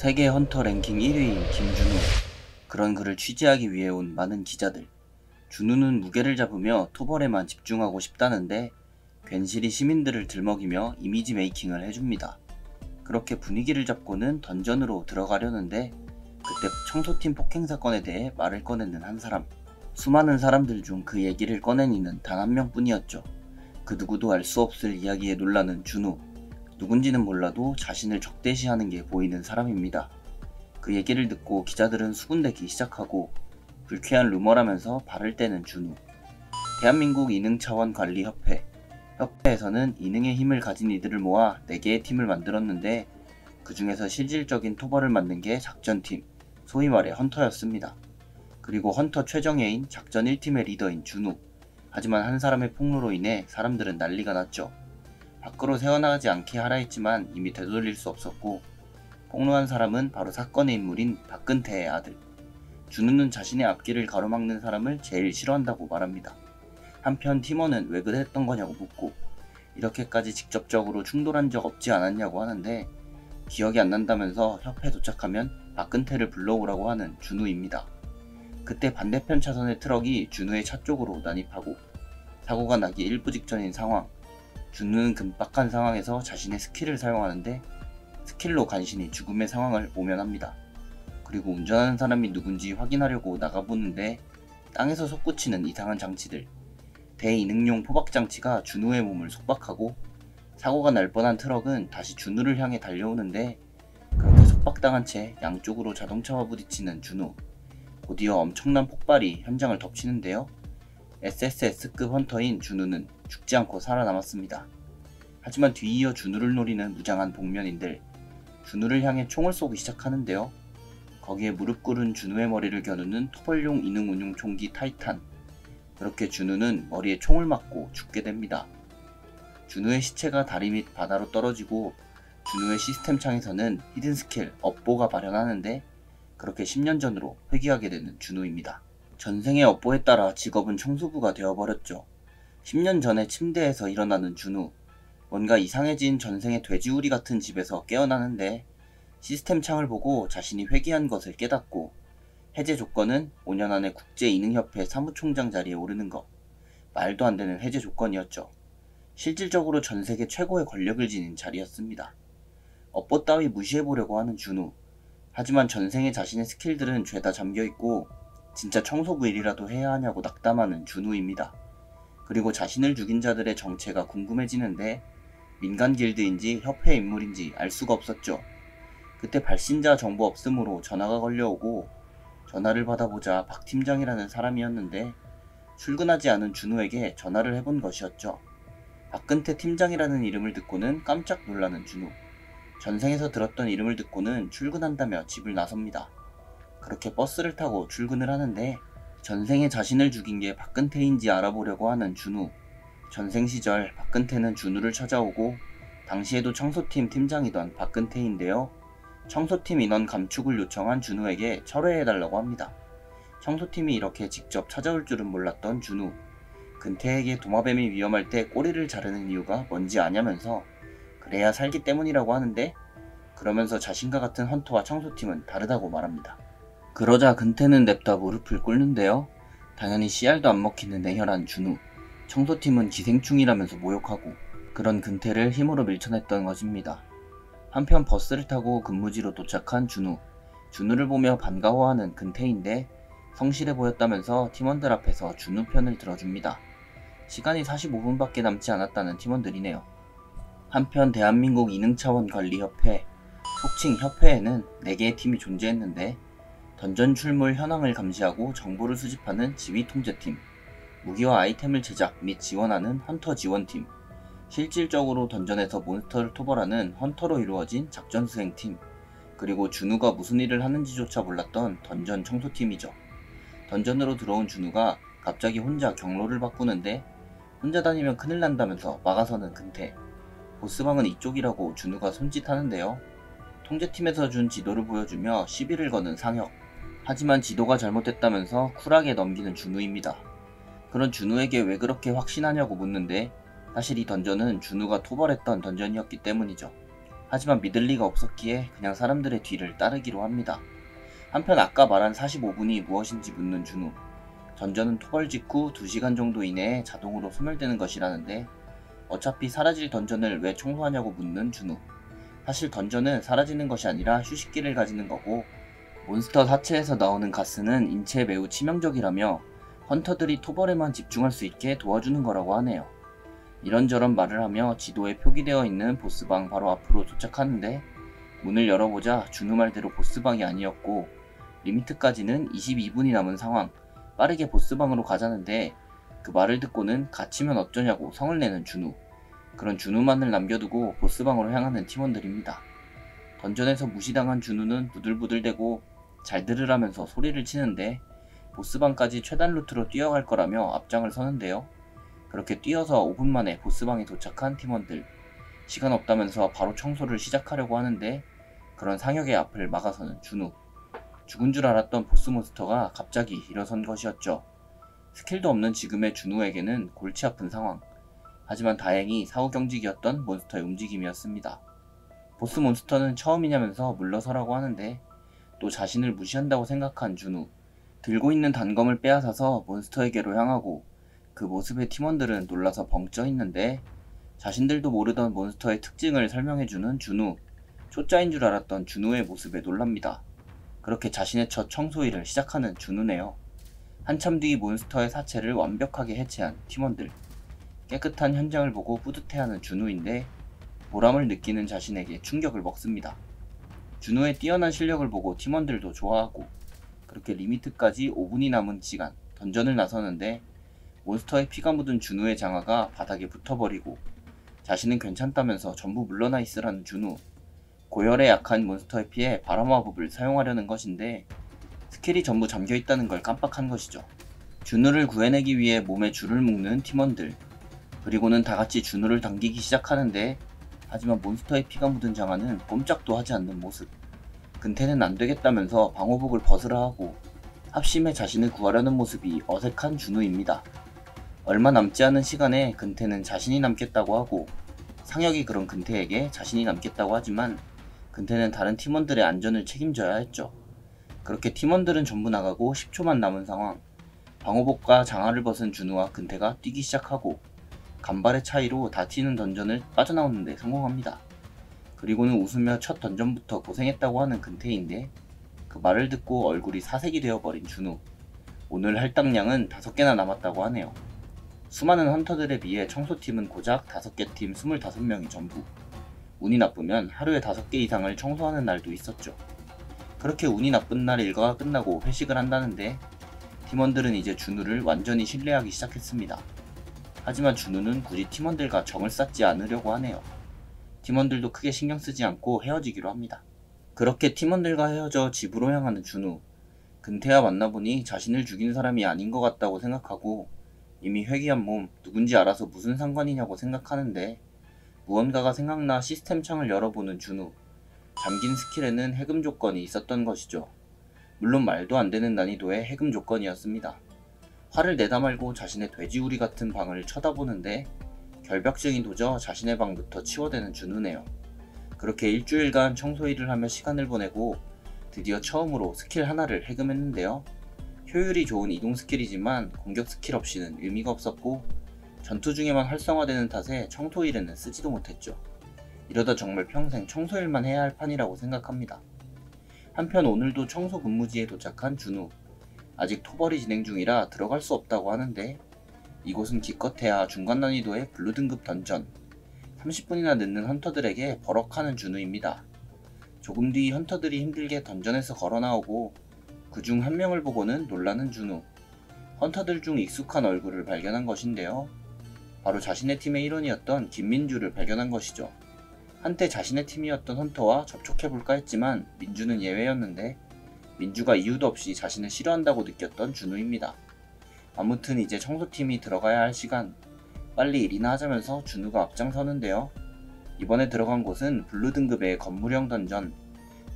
세계 헌터 랭킹 1위인 김준우. 그런 그를 취재하기 위해 온 많은 기자들. 준우는 무게를 잡으며 토벌에만 집중하고 싶다는데 괜시리 시민들을 들먹이며 이미지 메이킹을 해줍니다. 그렇게 분위기를 잡고는 던전으로 들어가려는데 그때 청소팀 폭행 사건에 대해 말을 꺼내는 한 사람. 수많은 사람들 중 그 얘기를 꺼낸 이는 단 한 명뿐이었죠. 그 누구도 알 수 없을 이야기에 놀라는 준우. 누군지는 몰라도 자신을 적대시하는 게 보이는 사람입니다. 그 얘기를 듣고 기자들은 수군대기 시작하고 불쾌한 루머라면서 발을 떼는 준우. 대한민국 이능차원관리협회. 협회에서는 이능의 힘을 가진 이들을 모아 4개의 팀을 만들었는데 그 중에서 실질적인 토벌을 맡는 게 작전팀, 소위 말해 헌터였습니다. 그리고 헌터 최정예인 작전 1팀의 리더인 준우. 하지만 한 사람의 폭로로 인해 사람들은 난리가 났죠. 밖으로 새어나가지 않게 하라 했지만 이미 되돌릴 수 없었고 폭로한 사람은 바로 사건의 인물인 박근태의 아들. 준우는 자신의 앞길을 가로막는 사람을 제일 싫어한다고 말합니다. 한편 팀원은 왜 그랬던 거냐고 묻고 이렇게까지 직접적으로 충돌한 적 없지 않았냐고 하는데 기억이 안 난다면서 협회 도착하면 박근태를 불러오라고 하는 준우입니다. 그때 반대편 차선의 트럭이 준우의 차 쪽으로 난입하고 사고가 나기 일부 직전인 상황. 준우는 급박한 상황에서 자신의 스킬을 사용하는데 스킬로 간신히 죽음의 상황을 모면합니다. 그리고 운전하는 사람이 누군지 확인하려고 나가보는데 땅에서 솟구치는 이상한 장치들. 대이능용 포박장치가 준우의 몸을 속박하고 사고가 날 뻔한 트럭은 다시 준우를 향해 달려오는데 그렇게 속박당한 채 양쪽으로 자동차와 부딪히는 준우. 곧이어 엄청난 폭발이 현장을 덮치는데요. SSS급 헌터인 준우는 죽지 않고 살아남았습니다. 하지만 뒤이어 준우를 노리는 무장한 복면인들. 준우를 향해 총을 쏘기 시작하는데요. 거기에 무릎 꿇은 준우의 머리를 겨누는 토벌용 이능운용 총기 타이탄. 그렇게 준우는 머리에 총을 맞고 죽게 됩니다. 준우의 시체가 다리 밑 바다로 떨어지고 준우의 시스템 창에서는 히든 스킬 업보가 발현하는데 그렇게 10년 전으로 회귀하게 되는 준우입니다. 전생의 업보에 따라 직업은 청소부가 되어버렸죠. 10년 전에 침대에서 일어나는 준우. 뭔가 이상해진 전생의 돼지우리 같은 집에서 깨어나는데 시스템 창을 보고 자신이 회귀한 것을 깨닫고 해제 조건은 5년 안에 국제이능협회 사무총장 자리에 오르는 것. 말도 안 되는 해제 조건이었죠. 실질적으로 전세계 최고의 권력을 지닌 자리였습니다. 업보 따위 무시해보려고 하는 준우. 하지만 전생에 자신의 스킬들은 죄다 잠겨있고 진짜 청소부 일이라도 해야 하냐고 낙담하는 준우입니다. 그리고 자신을 죽인 자들의 정체가 궁금해지는데 민간 길드인지 협회 인물인지 알 수가 없었죠. 그때 발신자 정보 없음으로 전화가 걸려오고 전화를 받아보자 박 팀장이라는 사람이었는데 출근하지 않은 준우에게 전화를 해본 것이었죠. 박근태 팀장이라는 이름을 듣고는 깜짝 놀라는 준우. 전생에서 들었던 이름을 듣고는 출근한다며 집을 나섭니다. 그렇게 버스를 타고 출근을 하는데 전생에 자신을 죽인 게 박근태인지 알아보려고 하는 준우. 전생 시절 박근태는 준우를 찾아오고 당시에도 청소팀 팀장이던 박근태인데요. 청소팀 인원 감축을 요청한 준우에게 철회해달라고 합니다. 청소팀이 이렇게 직접 찾아올 줄은 몰랐던 준우. 근태에게 도마뱀이 위험할 때 꼬리를 자르는 이유가 뭔지 아냐면서 그래야 살기 때문이라고 하는데 그러면서 자신과 같은 헌터와 청소팀은 다르다고 말합니다. 그러자 근태는 냅다 무릎을 꿇는데요. 당연히 씨알도 안 먹히는 냉혈한 준우. 청소팀은 기생충이라면서 모욕하고 그런 근태를 힘으로 밀쳐냈던 것입니다. 한편 버스를 타고 근무지로 도착한 준우. 준우를 보며 반가워하는 근태인데 성실해 보였다면서 팀원들 앞에서 준우 편을 들어줍니다. 시간이 45분밖에 남지 않았다는 팀원들이네요. 한편 대한민국 이능차원관리협회, 속칭 협회에는 4개의 팀이 존재했는데 던전 출몰 현황을 감시하고 정보를 수집하는 지휘통제팀, 무기와 아이템을 제작 및 지원하는 헌터 지원팀, 실질적으로 던전에서 몬스터를 토벌하는 헌터로 이루어진 작전 수행팀, 그리고 준우가 무슨 일을 하는지조차 몰랐던 던전 청소팀이죠. 던전으로 들어온 준우가 갑자기 혼자 경로를 바꾸는데 혼자 다니면 큰일 난다면서 막아서는 근태. 보스방은 이쪽이라고 준우가 손짓하는데요. 통제팀에서 준 지도를 보여주며 시비를 거는 상혁. 하지만 지도가 잘못됐다면서 쿨하게 넘기는 준우입니다. 그런 준우에게 왜 그렇게 확신하냐고 묻는데 사실 이 던전은 준우가 토벌했던 던전이었기 때문이죠. 하지만 믿을 리가 없었기에 그냥 사람들의 뒤를 따르기로 합니다. 한편 아까 말한 45분이 무엇인지 묻는 준우. 던전은 토벌 직후 2시간 정도 이내에 자동으로 소멸되는 것이라는데 어차피 사라질 던전을 왜 청소하냐고 묻는 준우. 사실 던전은 사라지는 것이 아니라 휴식기를 가지는 거고 몬스터 사체에서 나오는 가스는 인체에 매우 치명적이라며 헌터들이 토벌에만 집중할 수 있게 도와주는 거라고 하네요. 이런저런 말을 하며 지도에 표기되어 있는 보스방 바로 앞으로 도착하는데 문을 열어보자 준우 말대로 보스방이 아니었고 리미트까지는 22분이 남은 상황. 빠르게 보스방으로 가자는데 그 말을 듣고는 갇히면 어쩌냐고 성을 내는 준우. 그런 준우만을 남겨두고 보스방으로 향하는 팀원들입니다. 던전에서 무시당한 준우는 부들부들대고 잘 들으라면서 소리를 치는데 보스방까지 최단 루트로 뛰어갈 거라며 앞장을 서는데요. 그렇게 뛰어서 5분 만에 보스방에 도착한 팀원들. 시간 없다면서 바로 청소를 시작하려고 하는데 그런 상혁의 앞을 막아서는 준우. 죽은 줄 알았던 보스몬스터가 갑자기 일어선 것이었죠. 스킬도 없는 지금의 준우에게는 골치 아픈 상황. 하지만 다행히 사후경직이었던 몬스터의 움직임이었습니다. 보스몬스터는 처음이냐면서 물러서라고 하는데 또 자신을 무시한다고 생각한 준우. 들고 있는 단검을 빼앗아서 몬스터에게로 향하고 그 모습에 팀원들은 놀라서 벙쪄 있는데 자신들도 모르던 몬스터의 특징을 설명해주는 준우. 초짜인 줄 알았던 준우의 모습에 놀랍니다. 그렇게 자신의 첫 청소일을 시작하는 준우네요. 한참 뒤 몬스터의 사체를 완벽하게 해체한 팀원들. 깨끗한 현장을 보고 뿌듯해하는 준우인데 보람을 느끼는 자신에게 충격을 먹습니다. 준우의 뛰어난 실력을 보고 팀원들도 좋아하고 그렇게 리미트까지 5분이 남은 시간 던전을 나서는데 몬스터에 피가 묻은 준우의 장화가 바닥에 붙어버리고 자신은 괜찮다면서 전부 물러나 있으라는 준우. 고열에 약한 몬스터에 피해 바람마법을 사용하려는 것인데 스킬이 전부 잠겨있다는 걸 깜빡한 것이죠. 준우를 구해내기 위해 몸에 줄을 묶는 팀원들. 그리고는 다같이 준우를 당기기 시작하는데 하지만 몬스터의 피가 묻은 장화는 꼼짝도 하지 않는 모습. 근태는 안되겠다면서 방호복을 벗으라 하고 합심해 자신을 구하려는 모습이 어색한 준우입니다. 얼마 남지 않은 시간에 근태는 자신이 남겠다고 하고 상혁이 그런 근태에게 자신이 남겠다고 하지만 근태는 다른 팀원들의 안전을 책임져야 했죠. 그렇게 팀원들은 전부 나가고 10초만 남은 상황. 방호복과 장화를 벗은 준우와 근태가 뛰기 시작하고 간발의 차이로 다튀는 던전을 빠져나오는데 성공합니다. 그리고는 웃으며 첫 던전부터 고생했다고 하는 근태인데 그 말을 듣고 얼굴이 사색이 되어버린 준우. 오늘 할당량은 5개나 남았다고 하네요. 수많은 헌터들에 비해 청소팀은 고작 5개 팀 25명이 전부. 운이 나쁘면 하루에 5개 이상을 청소하는 날도 있었죠. 그렇게 운이 나쁜 날 일과가 끝나고 회식을 한다는데 팀원들은 이제 준우를 완전히 신뢰하기 시작했습니다. 하지만 준우는 굳이 팀원들과 정을 쌓지 않으려고 하네요. 팀원들도 크게 신경 쓰지 않고 헤어지기로 합니다. 그렇게 팀원들과 헤어져 집으로 향하는 준우. 근태와 만나보니 자신을 죽인 사람이 아닌 것 같다고 생각하고 이미 회귀한 몸 누군지 알아서 무슨 상관이냐고 생각하는데 무언가가 생각나 시스템 창을 열어보는 준우. 잠긴 스킬에는 해금 조건이 있었던 것이죠. 물론 말도 안 되는 난이도의 해금 조건이었습니다. 화를 내다 말고 자신의 돼지우리 같은 방을 쳐다보는데 결벽증이 도져 자신의 방부터 치워대는 준우네요. 그렇게 일주일간 청소일을 하며 시간을 보내고 드디어 처음으로 스킬 하나를 해금했는데요. 효율이 좋은 이동 스킬이지만 공격 스킬 없이는 의미가 없었고 전투 중에만 활성화되는 탓에 청소일에는 쓰지도 못했죠. 이러다 정말 평생 청소일만 해야 할 판이라고 생각합니다. 한편 오늘도 청소 근무지에 도착한 준우. 아직 토벌이 진행 중이라 들어갈 수 없다고 하는데 이곳은 기껏해야 중간 난이도의 블루 등급 던전. 30분이나 늦는 헌터들에게 버럭하는 준우입니다. 조금 뒤 헌터들이 힘들게 던전에서 걸어나오고 그중 한 명을 보고는 놀라는 준우. 헌터들 중 익숙한 얼굴을 발견한 것인데요. 바로 자신의 팀의 일원이었던 김민주를 발견한 것이죠. 한때 자신의 팀이었던 헌터와 접촉해볼까 했지만 민주는 예외였는데 민주가 이유도 없이 자신을 싫어한다고 느꼈던 준우입니다. 아무튼 이제 청소팀이 들어가야 할 시간. 빨리 일이나 하자면서 준우가 앞장서는데요. 이번에 들어간 곳은 블루 등급의 건물형 던전.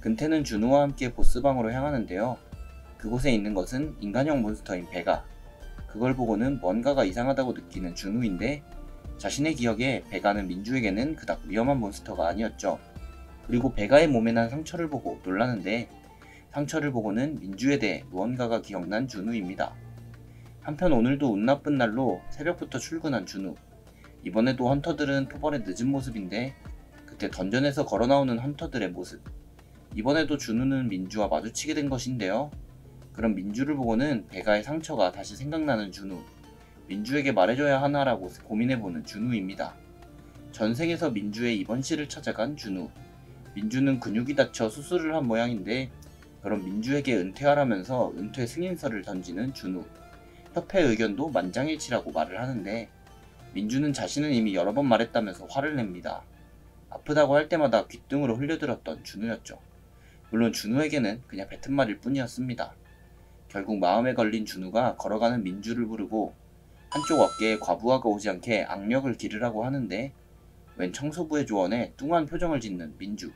근태는 준우와 함께 보스방으로 향하는데요. 그곳에 있는 것은 인간형 몬스터인 베가. 그걸 보고는 뭔가가 이상하다고 느끼는 준우인데 자신의 기억에 베가는 민주에게는 그닥 위험한 몬스터가 아니었죠. 그리고 배가의 몸에 난 상처를 보고 놀라는데 상처를 보고는 민주에 대해 무언가가 기억난 준우입니다. 한편 오늘도 운 나쁜 날로 새벽부터 출근한 준우. 이번에도 헌터들은 토벌의 늦은 모습인데 그때 던전에서 걸어나오는 헌터들의 모습. 이번에도 준우는 민주와 마주치게 된 것인데요. 그럼 민주를 보고는 배가의 상처가 다시 생각나는 준우. 민주에게 말해줘야 하나라고 고민해보는 준우입니다. 전생에서 민주의 입원실을 찾아간 준우. 민주는 근육이 다쳐 수술을 한 모양인데 그럼 민주에게 은퇴하라면서 은퇴 승인서를 던지는 준우. 협회 의견도 만장일치라고 말을 하는데 민주는 자신은 이미 여러 번 말했다면서 화를 냅니다. 아프다고 할 때마다 귓등으로 흘려들었던 준우였죠. 물론 준우에게는 그냥 뱉은 말일 뿐이었습니다. 결국 마음에 걸린 준우가 걸어가는 민주를 부르고 한쪽 어깨에 과부하가 오지 않게 악력을 기르라고 하는데 웬 청소부의 조언에 뚱한 표정을 짓는 민주.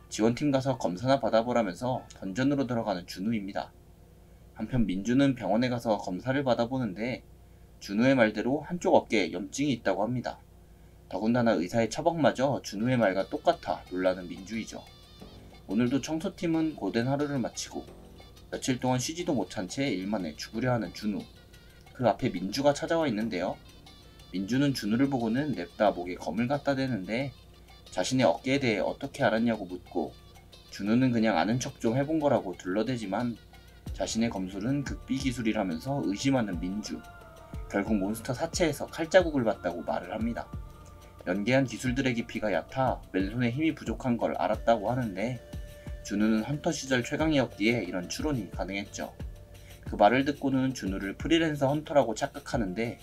지원팀 가서 검사나 받아보라면서 던전으로 들어가는 준우입니다. 한편 민주는 병원에 가서 검사를 받아보는데 준우의 말대로 한쪽 어깨에 염증이 있다고 합니다. 더군다나 의사의 처방마저 준우의 말과 똑같아 놀라는 민주이죠. 오늘도 청소팀은 고된 하루를 마치고 며칠 동안 쉬지도 못한 채 일만에 죽으려 하는 준우. 그 앞에 민주가 찾아와 있는데요. 민주는 준우를 보고는 냅다 목에 검을 갖다 대는데 자신의 어깨에 대해 어떻게 알았냐고 묻고 준우는 그냥 아는 척 좀 해본 거라고 둘러대지만 자신의 검술은 극비 기술이라면서 의심하는 민주. 결국 몬스터 사체에서 칼자국을 봤다고 말을 합니다. 연계한 기술들의 깊이가 얕아 맨손에 힘이 부족한 걸 알았다고 하는데 준우는 헌터 시절 최강이었기에 이런 추론이 가능했죠. 그 말을 듣고는 준우를 프리랜서 헌터라고 착각하는데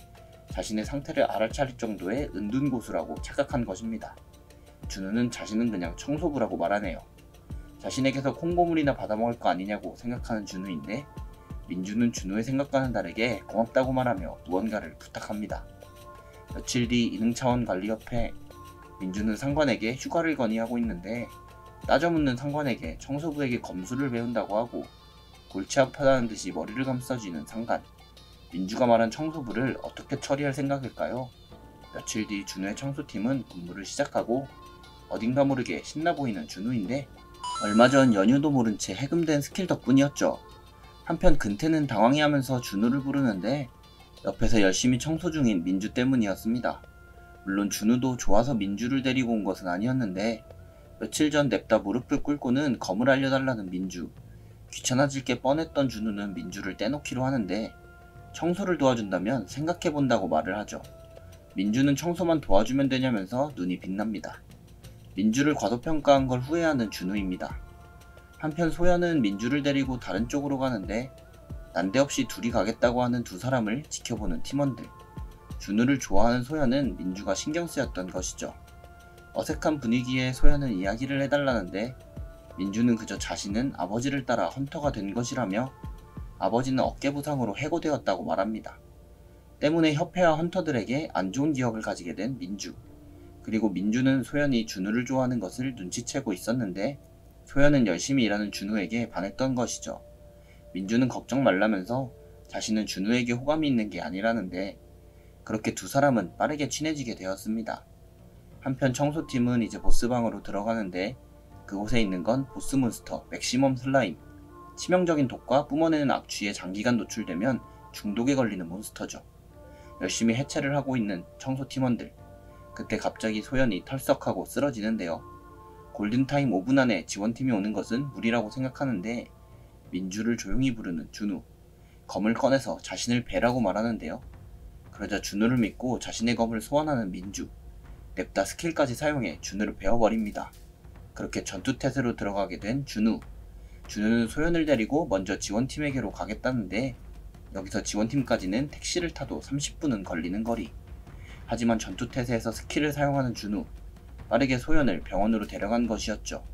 자신의 상태를 알아차릴 정도의 은둔 고수라고 착각한 것입니다. 준우는 자신은 그냥 청소부라고 말하네요. 자신에게서 콩고물이나 받아먹을 거 아니냐고 생각하는 준우인데 민주는 준우의 생각과는 다르게 고맙다고 말하며 무언가를 부탁합니다. 며칠 뒤 이능차원관리협회. 민주는 상관에게 휴가를 건의하고 있는데 따져묻는 상관에게 청소부에게 검술을 배운다고 하고 골치 아프다는 듯이 머리를 감싸쥐는 상관. 민주가 말한 청소부를 어떻게 처리할 생각일까요? 며칠 뒤 준우의 청소팀은 근무를 시작하고 어딘가 모르게 신나 보이는 준우인데 얼마 전 연유도 모른 채 해금된 스킬 덕분이었죠. 한편 근태는 당황해하면서 준우를 부르는데 옆에서 열심히 청소 중인 민주 때문이었습니다. 물론 준우도 좋아서 민주를 데리고 온 것은 아니었는데 며칠 전 냅다 무릎을 꿇고는 검을 알려달라는 민주. 귀찮아질 게 뻔했던 준우는 민주를 떼놓기로 하는데 청소를 도와준다면 생각해본다고 말을 하죠. 민주는 청소만 도와주면 되냐면서 눈이 빛납니다. 민주를 과소평가한 걸 후회하는 준우입니다. 한편 소연은 민주를 데리고 다른 쪽으로 가는데 난데없이 둘이 가겠다고 하는 두 사람을 지켜보는 팀원들. 준우를 좋아하는 소연은 민주가 신경 쓰였던 것이죠. 어색한 분위기에 소연은 이야기를 해달라는데 민주는 그저 자신은 아버지를 따라 헌터가 된 것이라며 아버지는 어깨 부상으로 해고되었다고 말합니다. 때문에 협회와 헌터들에게 안 좋은 기억을 가지게 된 민주. 그리고 민주는 소연이 준우를 좋아하는 것을 눈치채고 있었는데 소연은 열심히 일하는 준우에게 반했던 것이죠. 민주는 걱정 말라면서 자신은 준우에게 호감이 있는 게 아니라는데 그렇게 두 사람은 빠르게 친해지게 되었습니다. 한편 청소팀은 이제 보스방으로 들어가는데 그곳에 있는 건 보스 몬스터 맥시멈 슬라임. 치명적인 독과 뿜어내는 악취에 장기간 노출되면 중독에 걸리는 몬스터죠. 열심히 해체를 하고 있는 청소팀원들. 그때 갑자기 소연이 털썩하고 쓰러지는데요. 골든타임 5분 안에 지원팀이 오는 것은 무리라고 생각하는데 민주를 조용히 부르는 준우. 검을 꺼내서 자신을 배라고 말하는데요. 그러자 준우를 믿고 자신의 검을 소환하는 민주. 냅다 스킬까지 사용해 준우를 베어버립니다. 그렇게 전투태세로 들어가게 된 준우. 준우는 소연을 데리고 먼저 지원팀에게로 가겠다는데 여기서 지원팀까지는 택시를 타도 30분은 걸리는 거리. 하지만 전투태세에서 스킬을 사용하는 준우. 빠르게 소연을 병원으로 데려간 것이었죠.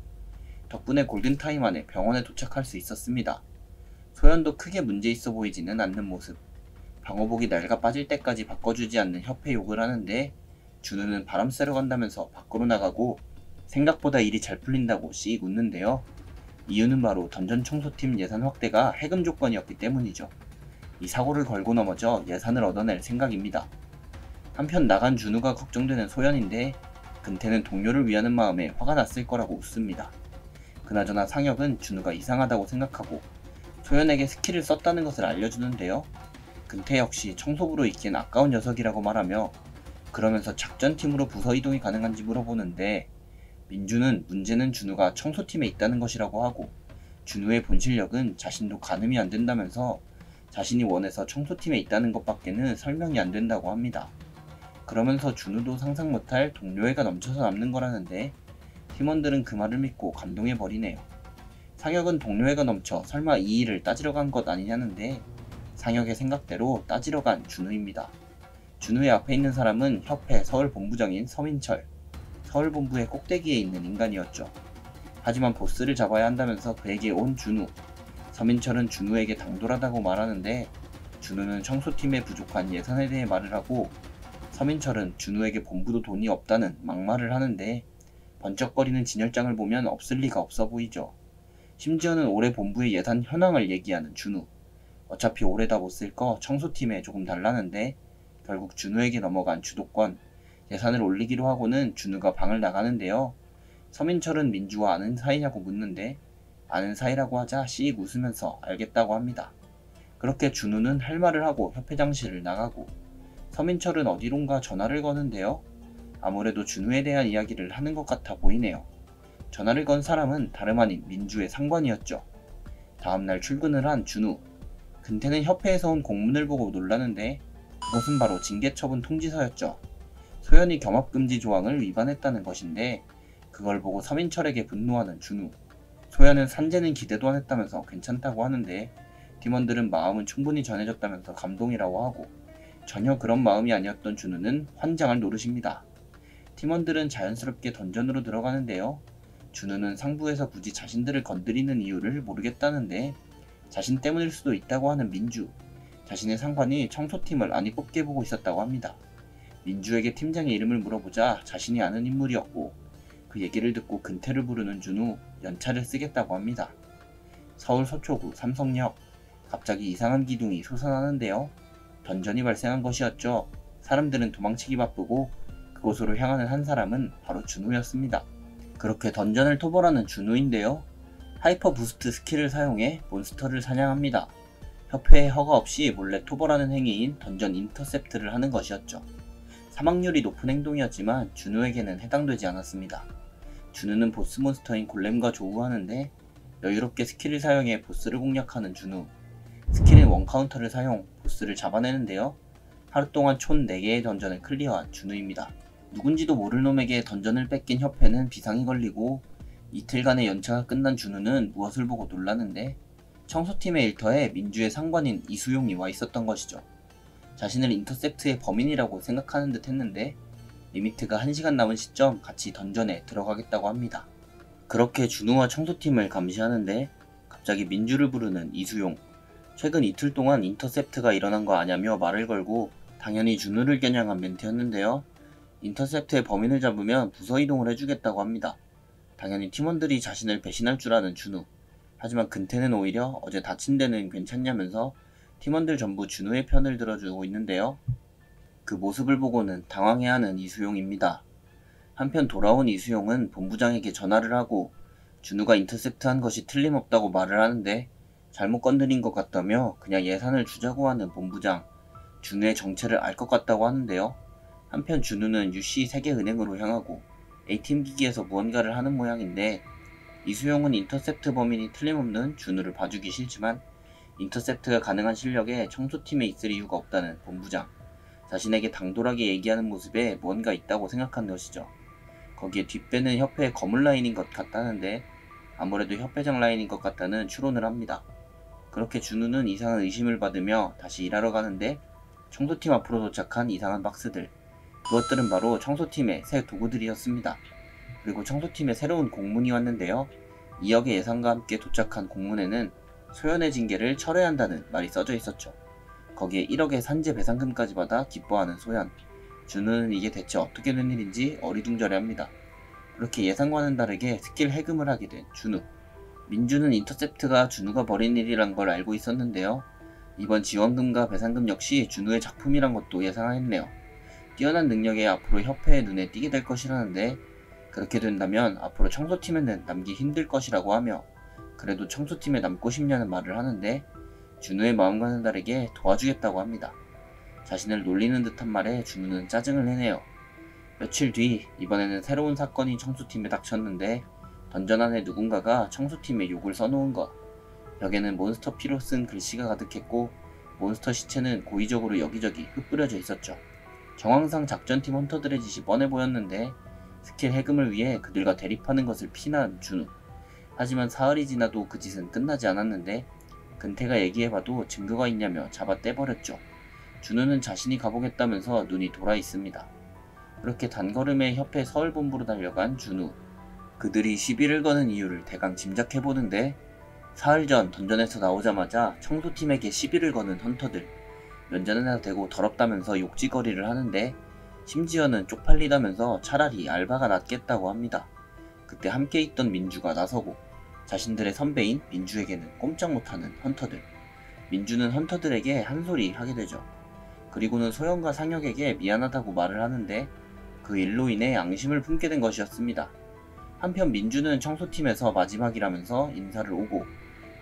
덕분에 골든타임 안에 병원에 도착할 수 있었습니다. 소연도 크게 문제 있어 보이지는 않는 모습. 방호복이 낡아 빠질 때까지 바꿔주지 않는 협회 욕을 하는데 준우는 바람 쐬러 간다면서 밖으로 나가고 생각보다 일이 잘 풀린다고 씩 웃는데요. 이유는 바로 던전 청소팀 예산 확대가 해금 조건이었기 때문이죠. 이 사고를 걸고 넘어져 예산을 얻어낼 생각입니다. 한편 나간 준우가 걱정되는 소연인데 근태는 동료를 위하는 마음에 화가 났을 거라고 웃습니다. 그나저나 상혁은 준우가 이상하다고 생각하고 소연에게 스킬을 썼다는 것을 알려주는데요. 근태 역시 청소부로 있기엔 아까운 녀석이라고 말하며 그러면서 작전팀으로 부서 이동이 가능한지 물어보는데 민주는 문제는 준우가 청소팀에 있다는 것이라고 하고 준우의 본 실력은 자신도 가늠이 안 된다면서 자신이 원해서 청소팀에 있다는 것밖에는 설명이 안 된다고 합니다. 그러면서 준우도 상상 못할 동료애가 넘쳐서 남는 거라는데 팀원들은 그 말을 믿고 감동해버리네요. 상혁은 동료애가 넘쳐 설마 이 일을 따지러 간 것 아니냐는데 상혁의 생각대로 따지러 간 준우입니다. 준우의 앞에 있는 사람은 협회 서울본부장인 서민철, 서울본부의 꼭대기에 있는 인간이었죠. 하지만 보스를 잡아야 한다면서 그에게 온 준우. 서민철은 준우에게 당돌하다고 말하는데 준우는 청소팀에 부족한 예산에 대해 말을 하고 서민철은 준우에게 본부도 돈이 없다는 막말을 하는데 번쩍거리는 진열장을 보면 없을 리가 없어 보이죠. 심지어는 올해 본부의 예산 현황을 얘기하는 준우. 어차피 올해 다 못 쓸 거 청소팀에 조금 달라는데 결국 준우에게 넘어간 주도권, 예산을 올리기로 하고는 준우가 방을 나가는데요. 서민철은 민주와 아는 사이냐고 묻는데 아는 사이라고 하자 씩 웃으면서 알겠다고 합니다. 그렇게 준우는 할 말을 하고 협회장실을 나가고 서민철은 어디론가 전화를 거는데요. 아무래도 준우에 대한 이야기를 하는 것 같아 보이네요. 전화를 건 사람은 다름 아닌 민주의 상관이었죠. 다음날 출근을 한 준우. 근태는 협회에서 온 공문을 보고 놀라는데 그것은 바로 징계처분 통지서였죠. 소연이 겸합금지 조항을 위반했다는 것인데 그걸 보고 서민철에게 분노하는 준우. 소연은 산재는 기대도 안 했다면서 괜찮다고 하는데 팀원들은 마음은 충분히 전해졌다면서 감동이라고 하고 전혀 그런 마음이 아니었던 준우는 환장할 노릇입니다. 팀원들은 자연스럽게 던전으로 들어가는데요. 준우는 상부에서 굳이 자신들을 건드리는 이유를 모르겠다는데 자신 때문일 수도 있다고 하는 민주. 자신의 상관이 청소팀을 안이 뽑게 보고 있었다고 합니다. 민주에게 팀장의 이름을 물어보자 자신이 아는 인물이었고 그 얘기를 듣고 근태를 부르는 준우 연차를 쓰겠다고 합니다. 서울 서초구 삼성역. 갑자기 이상한 기둥이 솟아나는데요. 던전이 발생한 것이었죠. 사람들은 도망치기 바쁘고 그곳으로 향하는 한 사람은 바로 준우였습니다. 그렇게 던전을 토벌하는 준우인데요. 하이퍼 부스트 스킬을 사용해 몬스터를 사냥합니다. 협회의 허가 없이 몰래 토벌하는 행위인 던전 인터셉트를 하는 것이었죠. 사망률이 높은 행동이었지만 준우에게는 해당되지 않았습니다. 준우는 보스 몬스터인 골렘과 조우하는데 여유롭게 스킬을 사용해 보스를 공략하는 준우. 스킬은 원카운터를 사용, 보스를 잡아내는데요. 하루 동안 총 4개의 던전을 클리어한 준우입니다. 누군지도 모를 놈에게 던전을 뺏긴 협회는 비상이 걸리고 이틀간의 연차가 끝난 준우는 무엇을 보고 놀라는데 청소팀의 일터에 민주의 상관인 이수용이 와 있었던 것이죠. 자신을 인터셉트의 범인이라고 생각하는 듯 했는데 리미트가 1시간 남은 시점 같이 던전에 들어가겠다고 합니다. 그렇게 준우와 청소팀을 감시하는데 갑자기 민주를 부르는 이수용. 최근 이틀 동안 인터셉트가 일어난 거 아냐며 말을 걸고 당연히 준우를 겨냥한 멘트였는데요. 인터셉트의 범인을 잡으면 부서 이동을 해주겠다고 합니다. 당연히 팀원들이 자신을 배신할 줄 아는 준우. 하지만 근태는 오히려 어제 다친 데는 괜찮냐면서 팀원들 전부 준우의 편을 들어주고 있는데요. 그 모습을 보고는 당황해하는 이수용입니다. 한편 돌아온 이수용은 본부장에게 전화를 하고 준우가 인터셉트한 것이 틀림없다고 말을 하는데 잘못 건드린 것 같다며 그냥 예산을 주자고 하는 본부장. 준우의 정체를 알 것 같다고 하는데요. 한편 준우는 UC 세계은행으로 향하고 A팀 기기에서 무언가를 하는 모양인데 이수용은 인터셉트 범인이 틀림없는 준우를 봐주기 싫지만 인터셉트가 가능한 실력에 청소팀에 있을 이유가 없다는 본부장. 자신에게 당돌하게 얘기하는 모습에 무언가 있다고 생각한 것이죠. 거기에 뒷배는 협회의 거물 라인인 것 같다는데 아무래도 협회장 라인인 것 같다는 추론을 합니다. 그렇게 준우는 이상한 의심을 받으며 다시 일하러 가는데 청소팀 앞으로 도착한 이상한 박스들. 그것들은 바로 청소팀의 새 도구들이었습니다. 그리고 청소팀에 새로운 공문이 왔는데요. 2억의 예산과 함께 도착한 공문에는 소연의 징계를 철회한다는 말이 써져 있었죠. 거기에 1억의 산재 배상금까지 받아 기뻐하는 소연. 준우는 이게 대체 어떻게 된 일인지 어리둥절해합니다. 그렇게 예상과는 다르게 스킬 해금을 하게 된 준우. 민주는 인터셉트가 준우가 벌인 일이란 걸 알고 있었는데요. 이번 지원금과 배상금 역시 준우의 작품이란 것도 예상했네요. 뛰어난 능력에 앞으로 협회의 눈에 띄게 될 것이라는데, 그렇게 된다면 앞으로 청소팀에는 남기 힘들 것이라고 하며 그래도 청소팀에 남고 싶냐는 말을 하는데, 준우의 마음과는 다르게 도와주겠다고 합니다. 자신을 놀리는 듯한 말에 준우는 짜증을 내네요. 며칠 뒤, 이번에는 새로운 사건이 청소팀에 닥쳤는데, 던전 안에 누군가가 청소팀에 욕을 써놓은 것. 벽에는 몬스터 피로 쓴 글씨가 가득했고 몬스터 시체는 고의적으로 여기저기 흩뿌려져 있었죠. 정황상 작전팀 헌터들의 짓이 뻔해 보였는데, 스킬 해금을 위해 그들과 대립하는 것을 피난 준우. 하지만 사흘이 지나도 그 짓은 끝나지 않았는데, 근태가 얘기해봐도 증거가 있냐며 잡아 떼버렸죠. 준우는 자신이 가보겠다면서 눈이 돌아 있습니다. 그렇게 단걸음에 협회 서울본부로 달려간 준우. 그들이 시비를 거는 이유를 대강 짐작해보는데, 사흘 전 던전에서 나오자마자 청소팀에게 시비를 거는 헌터들. 면전에다 대고 더럽다면서 욕지거리를 하는데, 심지어는 쪽팔리다면서 차라리 알바가 낫겠다고 합니다. 그때 함께 있던 민주가 나서고 자신들의 선배인 민주에게는 꼼짝 못하는 헌터들. 민주는 헌터들에게 한 소리 하게 되죠. 그리고는 소영과 상혁에게 미안하다고 말을 하는데, 그 일로 인해 앙심을 품게 된 것이었습니다. 한편 민주는 청소팀에서 마지막이라면서 인사를 오고,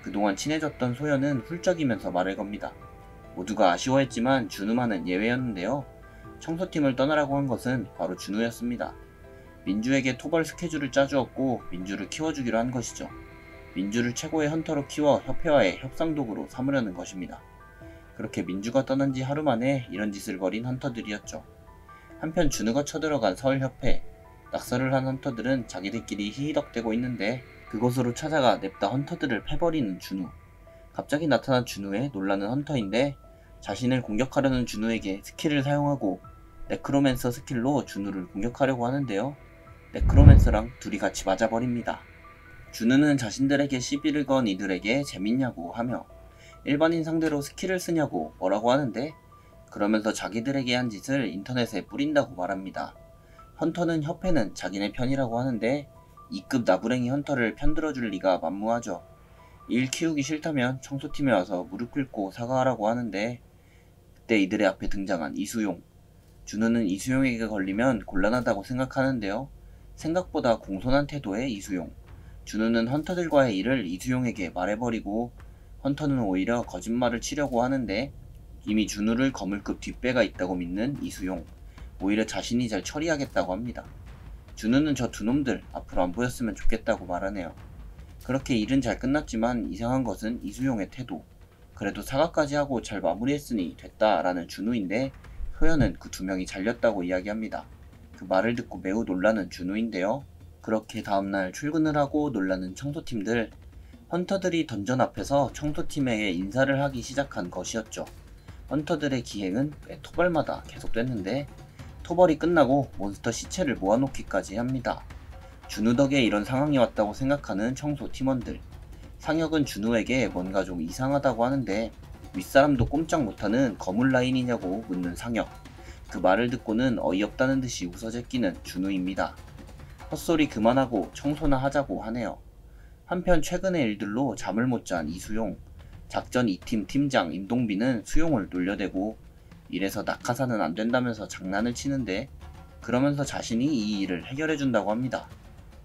그동안 친해졌던 소연은 훌쩍이면서 말을 겁니다. 모두가 아쉬워했지만 준우만은 예외였는데요. 청소팀을 떠나라고 한 것은 바로 준우였습니다. 민주에게 토벌 스케줄을 짜주었고 민주를 키워주기로 한 것이죠. 민주를 최고의 헌터로 키워 협회와의 협상도구로 삼으려는 것입니다. 그렇게 민주가 떠난 지 하루 만에 이런 짓을 벌인 헌터들이었죠. 한편 준우가 쳐들어간 서울협회. 낙서를 한 헌터들은 자기들끼리 히히덕대고 있는데, 그곳으로 찾아가 냅다 헌터들을 패버리는 준우. 갑자기 나타난 준우에 놀라는 헌터인데, 자신을 공격하려는 준우에게 스킬을 사용하고 네크로맨서 스킬로 준우를 공격하려고 하는데요. 네크로맨서랑 둘이 같이 맞아버립니다. 준우는 자신들에게 시비를 건 이들에게 재밌냐고 하며 일반인 상대로 스킬을 쓰냐고 뭐라고 하는데, 그러면서 자기들에게 한 짓을 인터넷에 뿌린다고 말합니다. 헌터는 협회는 자기네 편이라고 하는데, 2급 나부랭이 헌터를 편들어줄 리가 만무하죠. 일 키우기 싫다면 청소팀에 와서 무릎 꿇고 사과하라고 하는데, 그때 이들의 앞에 등장한 이수용. 준우는 이수용에게 걸리면 곤란하다고 생각하는데요. 생각보다 공손한 태도의 이수용. 준우는 헌터들과의 일을 이수용에게 말해버리고, 헌터는 오히려 거짓말을 치려고 하는데, 이미 준우를 거물급 뒷배가 있다고 믿는 이수용. 오히려 자신이 잘 처리하겠다고 합니다. 준우는 저 두 놈들 앞으로 안 보였으면 좋겠다고 말하네요. 그렇게 일은 잘 끝났지만 이상한 것은 이수용의 태도. 그래도 사과까지 하고 잘 마무리했으니 됐다라는 준우인데, 소연은 그 두 명이 잘렸다고 이야기합니다. 그 말을 듣고 매우 놀라는 준우인데요. 그렇게 다음날 출근을 하고 놀라는 청소팀들. 헌터들이 던전 앞에서 청소팀에게 인사를 하기 시작한 것이었죠. 헌터들의 기행은 매 토벌마다 계속됐는데, 토벌이 끝나고 몬스터 시체를 모아놓기까지 합니다. 준우 덕에 이런 상황이 왔다고 생각하는 청소 팀원들. 상혁은 준우에게 뭔가 좀 이상하다고 하는데, 윗사람도 꼼짝 못하는 거물 라인이냐고 묻는 상혁. 그 말을 듣고는 어이없다는 듯이 웃어제끼는 준우입니다. 헛소리 그만하고 청소나 하자고 하네요. 한편 최근의 일들로 잠을 못 잔 이수용. 작전 2팀 팀장 임동빈은 수용을 놀려대고, 이래서 낙하산은 안 된다면서 장난을 치는데, 그러면서 자신이 이 일을 해결해준다고 합니다.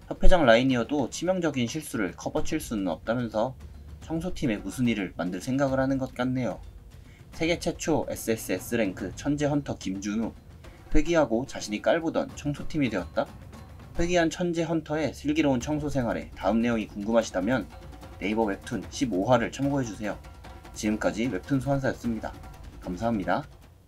협회장 라인이어도 치명적인 실수를 커버칠 수는 없다면서 청소팀에 무슨 일을 만들 생각을 하는 것 같네요. 세계 최초 SSS 랭크 천재 헌터 김준우. 회귀하고 자신이 깔보던 청소팀이 되었다? 회귀한 천재 헌터의 슬기로운 청소 생활에 다음 내용이 궁금하시다면 네이버 웹툰 15화를 참고해주세요. 지금까지 웹툰 소환사였습니다. 감사합니다.